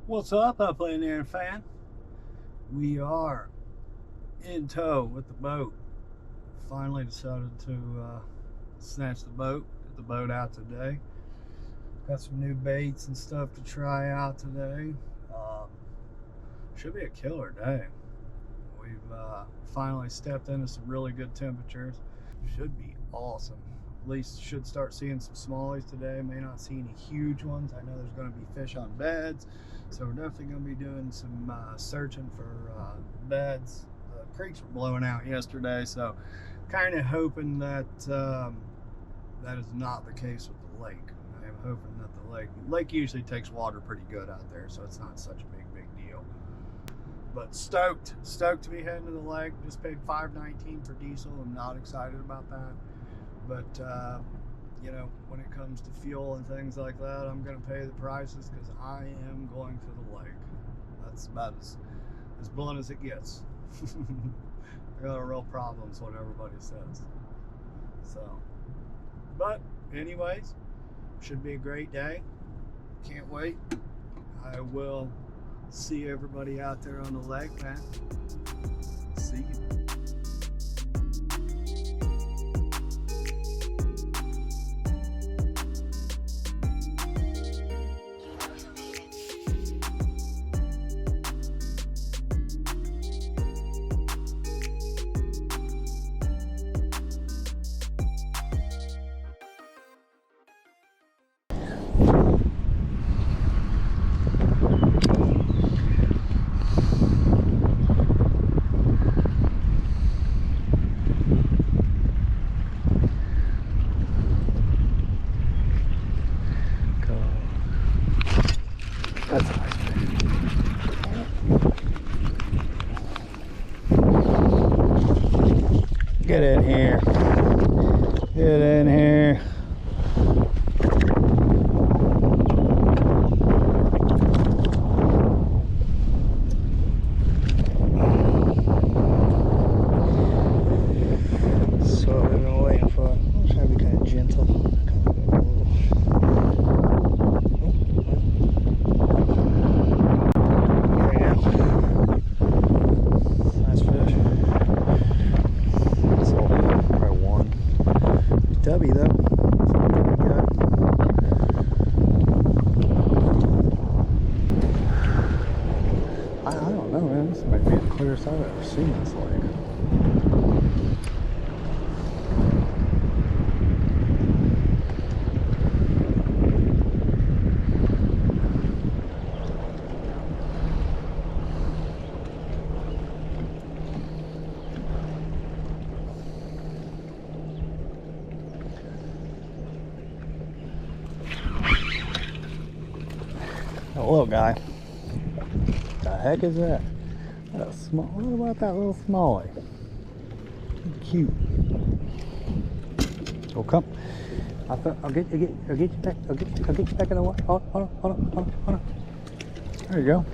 What's up, Upland Air fan? We are in tow with the boat. Finally decided to snatch the boat, get the boat out today. Got some new baits and stuff to try out today. Should be a killer day. We've finally stepped into some really good temperatures. Should be awesome. At least should start seeing some smallies today. May not see any huge ones. I know there's going to be fish on beds, so we're definitely going to be doing some searching for beds. The creeks were blowing out yesterday, so kind of hoping that that is not the case with the lake. I am hoping that the lake usually takes water pretty good out there, so it's not such a big deal. But stoked to be heading to the lake. Just paid $5.19 for diesel. I'm not excited about that. But, you know, when it comes to fuel and things like that, I'm going to pay the prices because I am going to the lake. That's about as blunt as it gets. I got real problems what everybody says. So, but anyways, should be a great day. Can't wait. I will see everybody out there on the lake, man. See you. That's a nice fish. Get in here. Get in here. That's what we've been waiting for. I'm trying to be kind of gentle. W though. I don't know, man. This might be the clearest I've ever seen this lake. A little guy. What the heck is that? That small. What about that little smallie? Cute. Oh, come. I'll get you back. I'll get you back in the water. Hold on. There you go.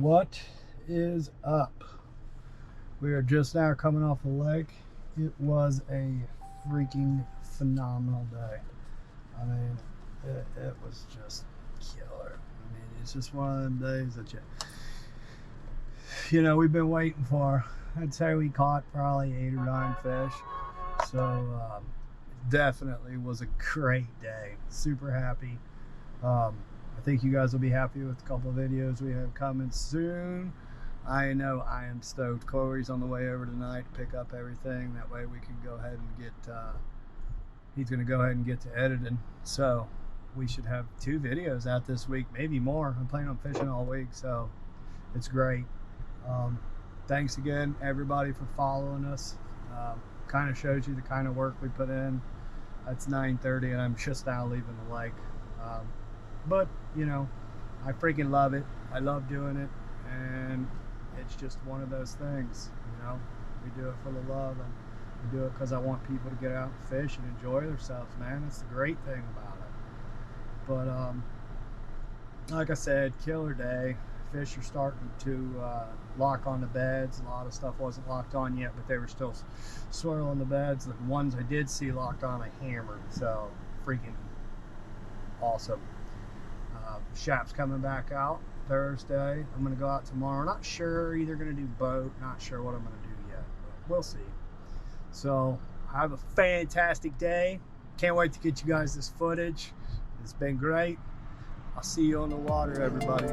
What is up? We are just now coming off the lake. It was a freaking phenomenal day. I mean, it was just killer. I mean, it's just one of them days that you know, we've been waiting for. I'd say we caught probably 8 or 9 fish. So definitely was a great day. Super happy. I think you guys will be happy with a couple of videos we have coming soon. I know I am stoked. Chloe's on the way over tonight to pick up everything. That way we can go ahead and he's going to go ahead and get to editing. So we should have 2 videos out this week, maybe more. I'm planning on fishing all week, so it's great. Thanks again, everybody, for following us. Kind of shows you the kind of work we put in. It's 9:30 and I'm just now leaving the lake. But, you know, I freaking love it. I love doing it. And it's just one of those things, you know. We do it for the love, and we do it because I want people to get out and fish and enjoy themselves, man. That's the great thing about it. But, like I said, killer day. Fish are starting to lock on the beds. A lot of stuff wasn't locked on yet, but they were still swirling the beds. The ones I did see locked on, I hammered. So freaking awesome. Shap's coming back out Thursday. I'm gonna go out tomorrow. Not sure, either gonna do boat, not sure what I'm gonna do yet, but we'll see. So have a fantastic day. Can't wait to get you guys this footage. It's been great. I'll see you on the water, everybody.